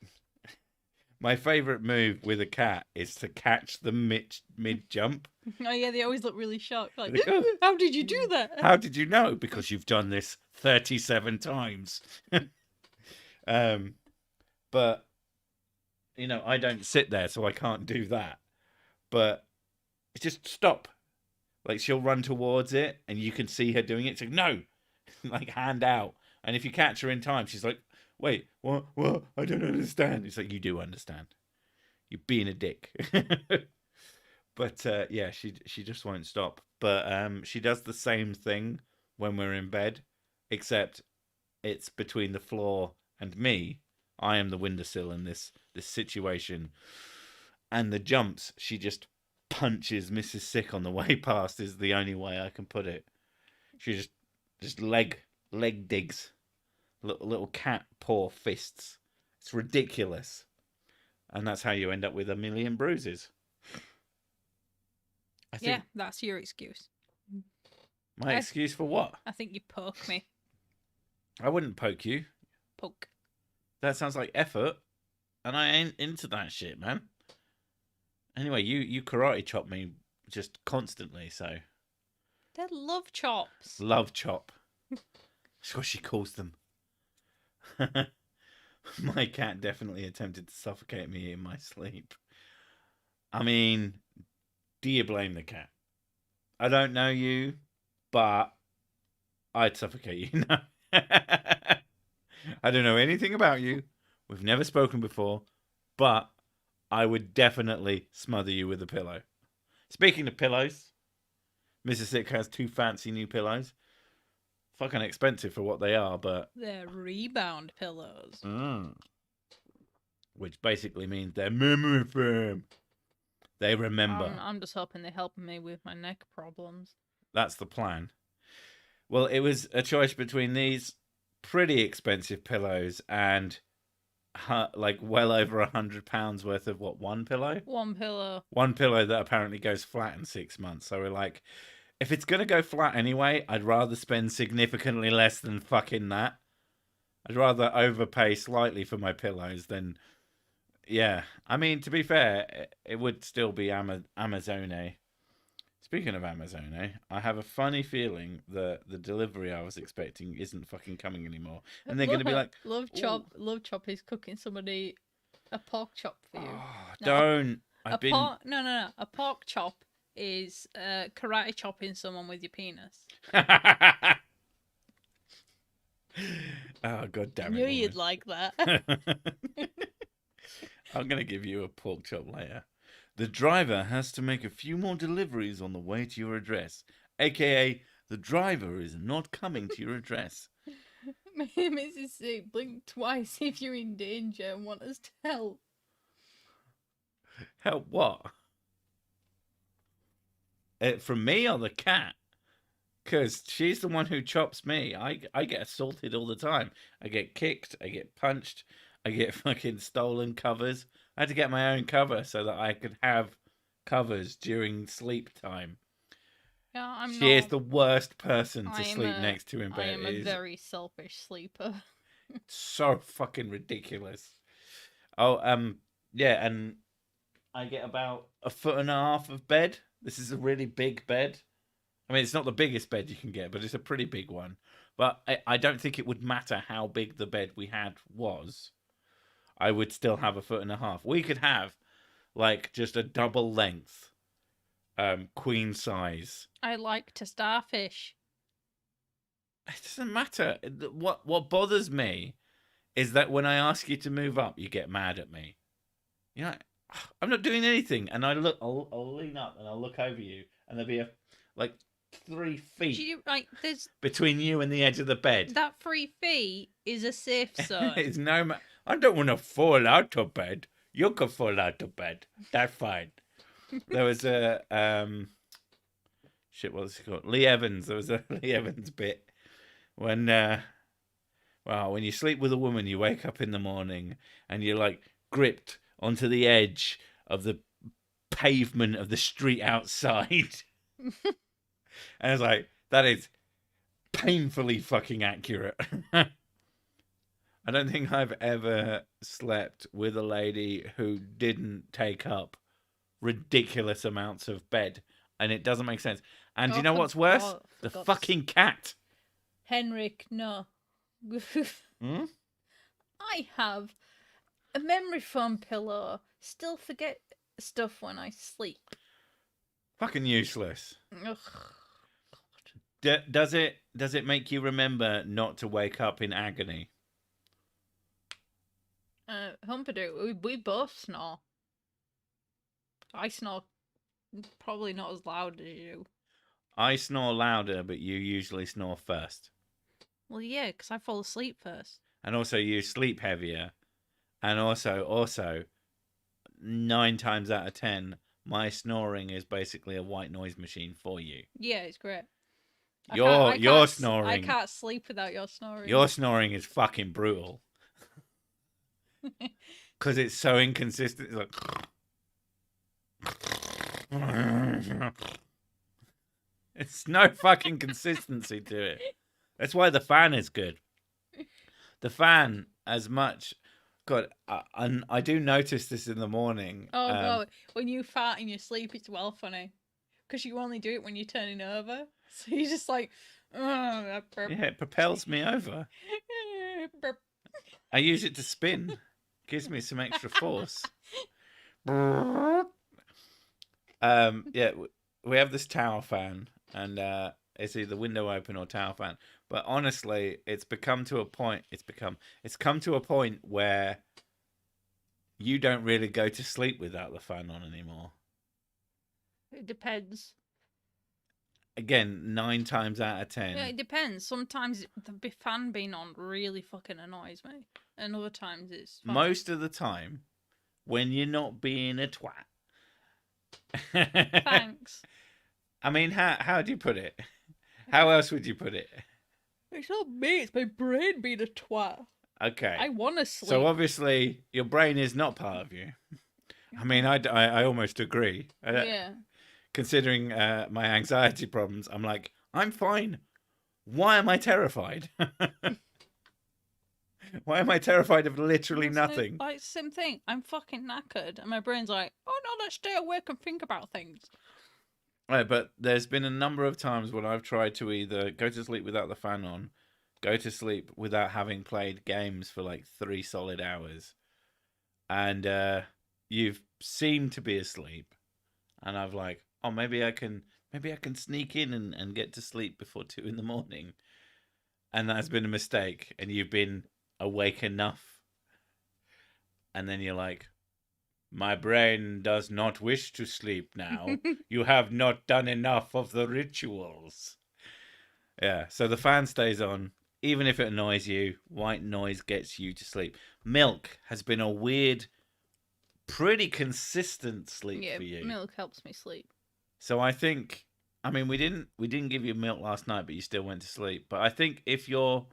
My favourite move with a cat is to catch them mid jump. Oh yeah, they always look really shocked. Like, They go, how did you do that? How did you know? Because you've done this 37 times. But you know, I don't sit there, so I can't do that. But it's just stop. Like, she'll run towards it, and you can see her doing it. So no, like, hand out. And if you catch her in time, she's like, "Wait, what? What? I don't understand." It's like, you do understand. You're being a dick. But yeah, she just won't stop. But she does the same thing when we're in bed, except it's between the floor and me. I am the windowsill in this situation, and the jumps she just punches Mrs. Sick on the way past is the only way I can put it. She just leg digs, little cat paw fists. It's ridiculous, and that's how you end up with a million bruises. I think Yeah, that's your excuse. my excuse for what? I think you poke me. I wouldn't poke you. Poke. That sounds like effort, and I ain't into that shit, man. Anyway, you karate chop me just constantly, so They're love chops. love chop. That's what she calls them. My cat definitely attempted to suffocate me in my sleep. I mean, do you blame the cat? I don't know you, but I'd suffocate you. No. I don't know anything about you. We've never spoken before, but I would definitely smother you with a pillow. Speaking of pillows, Mrs. Sick has two fancy new pillows. Fucking expensive for what they are, but They're rebound pillows. Which basically means they're memory foam. They remember. I'm just hoping they're helping me with my neck problems. That's the plan. Well, it was a choice between these pretty expensive pillows and like well over £100 worth of what, one pillow? One pillow. One pillow that apparently goes flat in 6 months. So we're like, if it's going to go flat anyway, I'd rather spend significantly less than fucking that. I'd rather overpay slightly for my pillows than, Yeah, I mean, to be fair, it would still be Amazone. Speaking of Amazone, I have a funny feeling that the delivery I was expecting isn't fucking coming anymore, and they're going to be like, "Ooh, Love Chop is cooking somebody a pork chop for you. oh, No, don't." a I've been. pork. No. A pork chop is karate chopping someone with your penis. Oh, god I damn knew it, you'd woman. like that. I'm going to give you a pork chop later. The driver has to make a few more deliveries on the way to your address, aka the driver is not coming to your address. Mrs. C, blink twice if you're in danger and want us to help. Help what? From me or the cat? Because she's the one who chops me. I get assaulted all the time. I get kicked. I get punched. I get fucking stolen covers. I had to get my own cover so that I could have covers during sleep time. Yeah, I'm She is not. the worst person to I am sleep a, next to in I bed. am It a is very selfish sleeper. so fucking ridiculous. Oh, yeah, and I get about 1.5 feet of bed. This is a really big bed. I mean, it's not the biggest bed you can get, but it's a pretty big one. But I don't think it would matter how big the bed we had was. I would still have 1.5 feet. We could have like just a double length, queen size. I like to starfish. It doesn't matter. What bothers me is that when I ask you to move up, you get mad at me. You know, I'm not doing anything, and I'll lean up and I'll look over you, and there'll be like 3 feet Do you like? There's between you and the edge of the bed. that 3 feet is a safe zone. It's no. I don't want to fall out of bed. You can fall out of bed. That's fine. There was a shit. What's it called? Lee Evans. There was a Lee Evans bit when when you sleep with a woman, you wake up in the morning and you're like gripped onto the edge of the pavement of the street outside. And it's like, that is painfully fucking accurate. I don't think I've ever slept with a lady who didn't take up ridiculous amounts of bed. And it doesn't make sense. And do you know what's worse? The fucking cat. Henrik, no. Hmm? I have a memory foam pillow. Still forget stuff when I sleep. Fucking useless. Ugh. Does it make you remember not to wake up in agony? Humperdoo, we both snore. I snore probably not as loud as you. I snore louder, but you usually snore first. Well, yeah, because I fall asleep first. And also you sleep heavier. And also 9 times out of 10, my snoring is basically a white noise machine for you. Yeah, it's great. Your snoring. I can't sleep without your snoring. Your snoring is fucking brutal. Because it's so inconsistent. It's like... It's no fucking consistency to it. That's why the fan is good. The fan, as much... God, I do notice this in the morning. Oh, no. When you fart in your sleep, it's well funny. Because you only do it when you're turning over. So you're just like... Yeah, it propels me over. I use it to spin. Gives me some extra force. Yeah, we have this tower fan, and it's either window open or tower fan. But honestly, it's come to a point where you don't really go to sleep without the fan on anymore. It depends. Again, 9 times out of 10. Yeah, it depends. Sometimes the fan being on really fucking annoys me. And other times it's fine. Most of the time, when you're not being a twat. Thanks. I mean, how do you put it? How else would you put it? It's not me, it's my brain being a twat. Okay. I want to sleep. So obviously, your brain is not part of you. I mean, I almost agree. Yeah. Considering my anxiety problems, I'm like, I'm fine. Why am I terrified? Why am I terrified of literally It's nothing? like same thing. I'm fucking knackered, and my brain's like, "Oh no, let's stay awake and think about things." Right, but there's been a number of times when I've tried to either go to sleep without the fan on, go to sleep without having played games for like 3 solid hours, and you've seemed to be asleep, and I've like, oh, maybe I can sneak in and get to sleep before 2 in the morning, and that's been a mistake, and you've been awake enough, and then you're like, my brain does not wish to sleep now. You have not done enough of the rituals. Yeah, so the fan stays on. Even if it annoys you, white noise gets you to sleep. Milk has been a weird, pretty consistent sleep Yeah, for you. milk helps me sleep. So I think, I mean, we didn't give you milk last night, but you still went to sleep. But I think if you're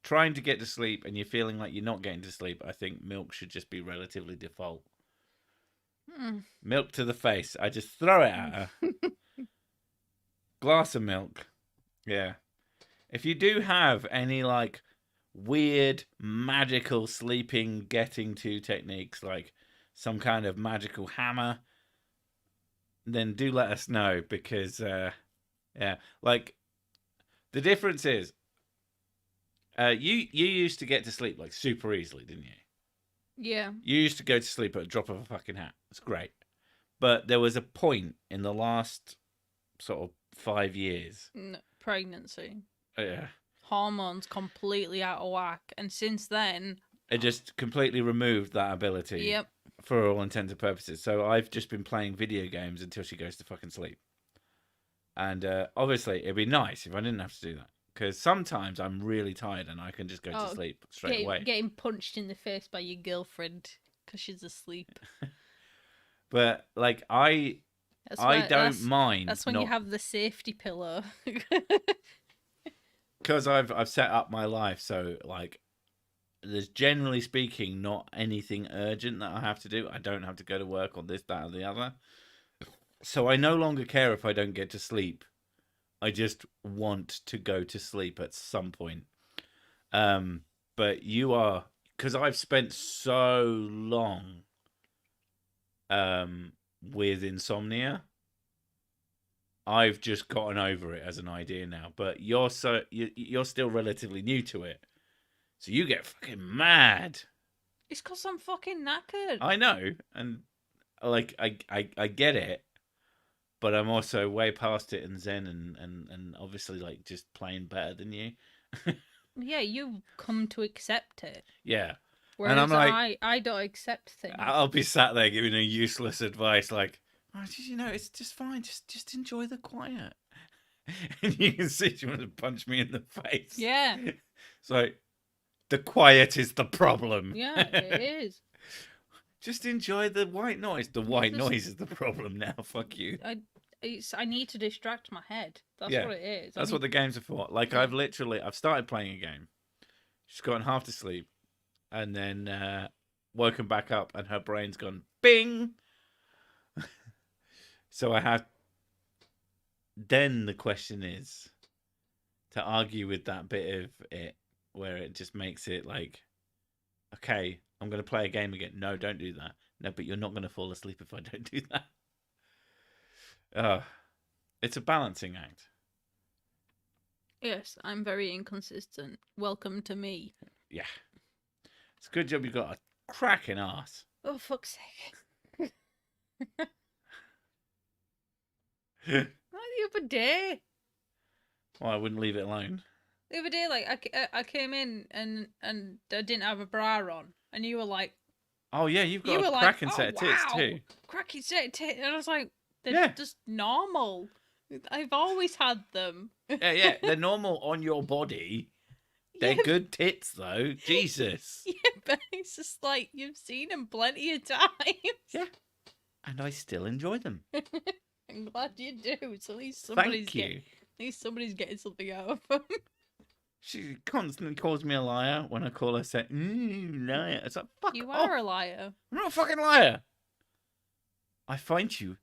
trying to get to sleep and you're feeling like you're not getting to sleep, I think milk should just be relatively default. Milk to the face. I just throw it at her. Glass of milk. Yeah. If you do have any like weird magical sleeping getting to techniques, like some kind of magical hammer, then do let us know, because yeah, like the difference is you used to get to sleep like super easily, didn't you? Yeah. You used to go to sleep at a drop of a fucking hat. It's great. But there was a point in the last sort of 5 years. Pregnancy. Yeah. Hormones completely out of whack. And since then... It just completely removed that ability. Yep. For all intents and purposes. So I've just been playing video games until she goes to fucking sleep. And obviously, it'd be nice if I didn't have to do that. Because sometimes I'm really tired and I can just go to sleep straight away. Getting punched in the face by your girlfriend because she's asleep. But, like, I don't mind. That's when you have the safety pillow. Because I've set up my life so, like, there's generally speaking not anything urgent that I have to do. I don't have to go to work on this, that, or the other. So I no longer care if I don't get to sleep. I just want to go to sleep at some point. But you are, because I've spent so long with insomnia, I've just gotten over it as an idea now. But you're still relatively new to it, so you get fucking mad. It's because I'm fucking knackered. I know, and like I get it. But I'm also way past it and zen and obviously like just playing better than you. Yeah, you've come to accept it. Yeah. Whereas and I'm like, I don't accept things. I'll be sat there giving her useless advice like, oh, you know, it's just fine. Just enjoy the quiet. And you can see she wants to punch me in the face. Yeah. It's like, the quiet is the problem. Yeah, it is. Just enjoy the white noise. The white noise is the problem now. Fuck you. I need to distract my head. That's what it is. That's what the games are for. Like, I've started playing a game. She's gotten half to sleep. And then woken back up and her brain's gone bing. So I have... Then the question is to argue with that bit of it where it just makes it like, okay, I'm going to play a game again. No, don't do that. No, but you're not going to fall asleep if I don't do that. It's a balancing act. Yes, I'm very inconsistent. Welcome to me. Yeah. It's a good job you got a cracking ass. Oh, fuck's sake. Not the other day. Well, I wouldn't leave it alone. The other day, like, I came in and I didn't have a bra on. And you were like... Oh, yeah, you've got a cracking set of tits, too. Cracking set of tits. And I was like, they're just normal. I've always had them. Yeah, they're normal on your body. They're good tits, though. Jesus. Yeah, but it's just like, you've seen them plenty of times. Yeah. And I still enjoy them. I'm glad you do. So at least somebody's getting something out of them. She constantly calls me a liar when I call her say, liar. It's like, fuck You off. are a liar. I'm not a fucking liar. I find you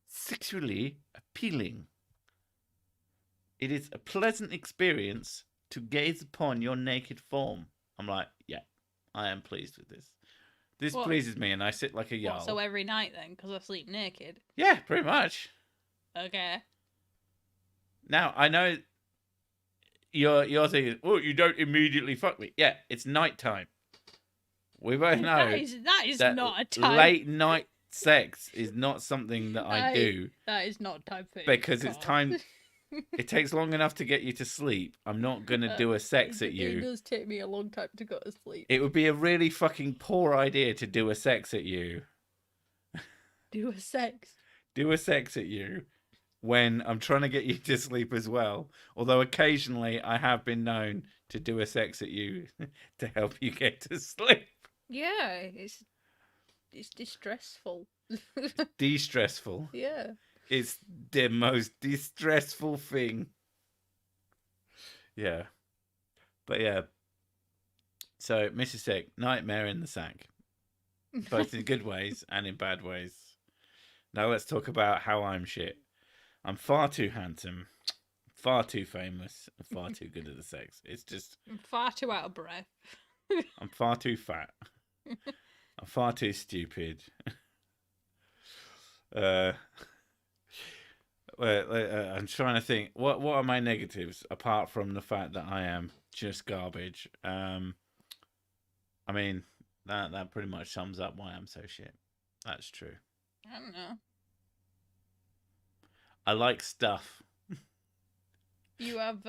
sexually appealing. It is a pleasant experience to gaze upon your naked form. I'm like, yeah, I am pleased with this. This What? pleases me, and I sit like a What, yarl. so every night then? Because I sleep naked? Yeah, pretty much. Okay. Now, I know you're thinking, oh, you don't immediately fuck me. Yeah, it's nighttime. We both know that is not a time. late night sex is not something that I do. That is not time for because it's time. It takes long enough to get you to sleep. I'm not going to do a sex at you. It does take me a long time to go to sleep. It would be a really fucking poor idea to do a sex at you. Do a sex? Do a sex at you when I'm trying to get you to sleep as well. Although occasionally I have been known to do a sex at you to help you get to sleep. Yeah, it's distressful. De-stressful. Yeah. It's the most distressful thing. Yeah. But yeah. So, Mrs. Sick, nightmare in the sack. Both in good ways and in bad ways. Now let's talk about how I'm shit. I'm far too handsome, far too famous, and far too good at the sex. It's just... I'm far too out of breath. I'm far too fat. I'm far too stupid. I'm trying to think. What are my negatives apart from the fact that I am just garbage? I mean, that pretty much sums up why I'm so shit. That's true. I don't know. I like stuff. You have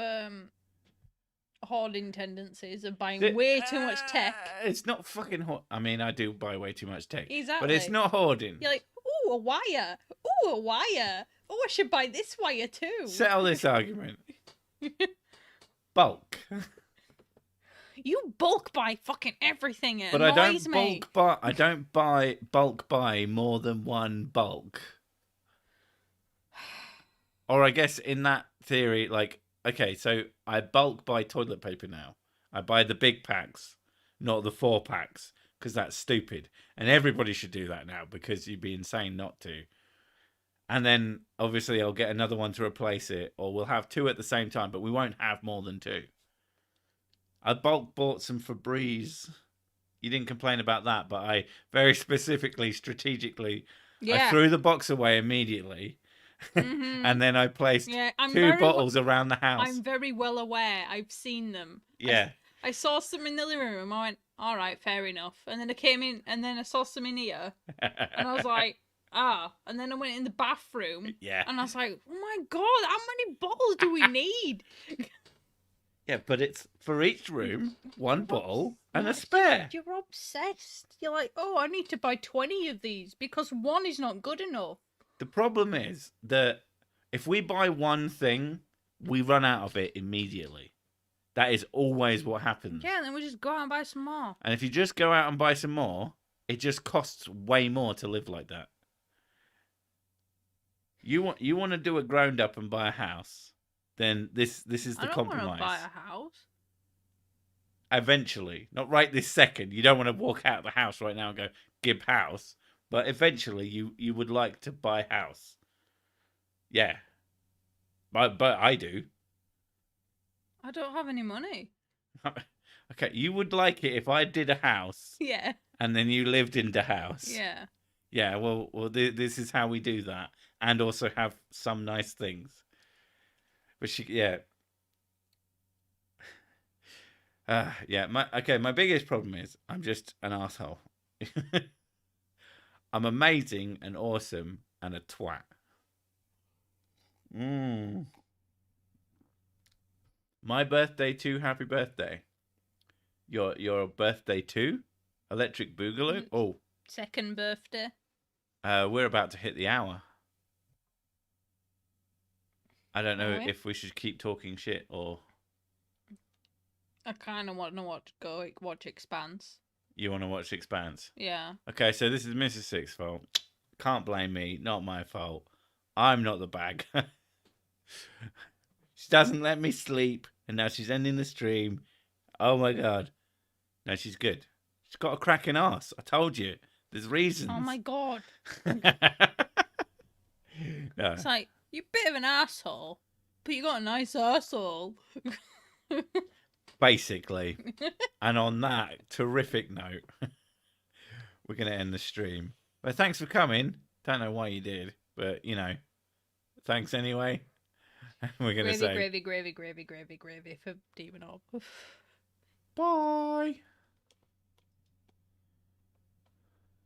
hoarding tendencies of buying way too much tech. It's not fucking I mean, I do buy way too much tech. Exactly. But it's not hoarding. You're like, ooh, a wire. Ooh, a wire. Oh, I should buy this wire too. Settle this argument. Bulk. You bulk buy fucking everything. It But I annoys don't me. I don't bulk buy more than one bulk. Or I guess in that theory, like, okay, so I bulk buy toilet paper now. I buy the big packs, not the 4-packs, because that's stupid. And everybody should do that now because you'd be insane not to. And then, obviously, I'll get another one to replace it, or we'll have 2 at the same time, but we won't have more than 2. I bulk bought some Febreze. You didn't complain about that, but I very specifically, strategically, I threw the box away immediately. Mm-hmm. And then I placed 2 bottles around the house. I'm very well aware. I've seen them. Yeah. I saw some in the living room. I went, all right, fair enough. And then I came in, and then I saw some in here. And I was like, ah. And then I went in the bathroom. Yeah. And I was like, oh my God, how many bottles do we need? Yeah, but it's for each room, 1 bottle and a spare. You're obsessed. You're like, oh, I need to buy 20 of these because 1 is not good enough. The problem is that if we buy one thing, we run out of it immediately. That is always what happens. Yeah, then we just go out and buy some more. And if you just go out and buy some more, it just costs way more to live like that. You want to do a ground up and buy a house, then this is the compromise. I don't want to buy a house. Eventually, not right this second. You don't want to walk out of the house right now and go, "Gib house." But eventually, you would like to buy a house. Yeah. But I do. I don't have any money. Okay, you would like it if I did a house. Yeah. And then you lived in the house. Yeah. Yeah, well, this is how we do that. And also have some nice things. But yeah. Yeah, my biggest problem is I'm just an asshole. I'm amazing and awesome and a twat. My birthday too, happy birthday. Your birthday too? Electric Boogaloo? Oh. Second birthday. We're about to hit the hour. I don't know if we should keep talking shit or... I kind of want to watch Expanse. You want to watch Expanse? Yeah. Okay, so this is Mrs. Six's fault. Can't blame me. Not my fault. I'm not the bag. She doesn't let me sleep, and now she's ending the stream. Oh my God. No, she's good. She's got a cracking ass. I told you. There's reasons. Oh my God. No. It's like, you're a bit of an asshole, but you got a nice asshole. basically. And on that terrific note, we're going to end the stream. But thanks for coming. Don't know why you did, but you know, thanks anyway. We're going to say gravy for Demon Orb. bye.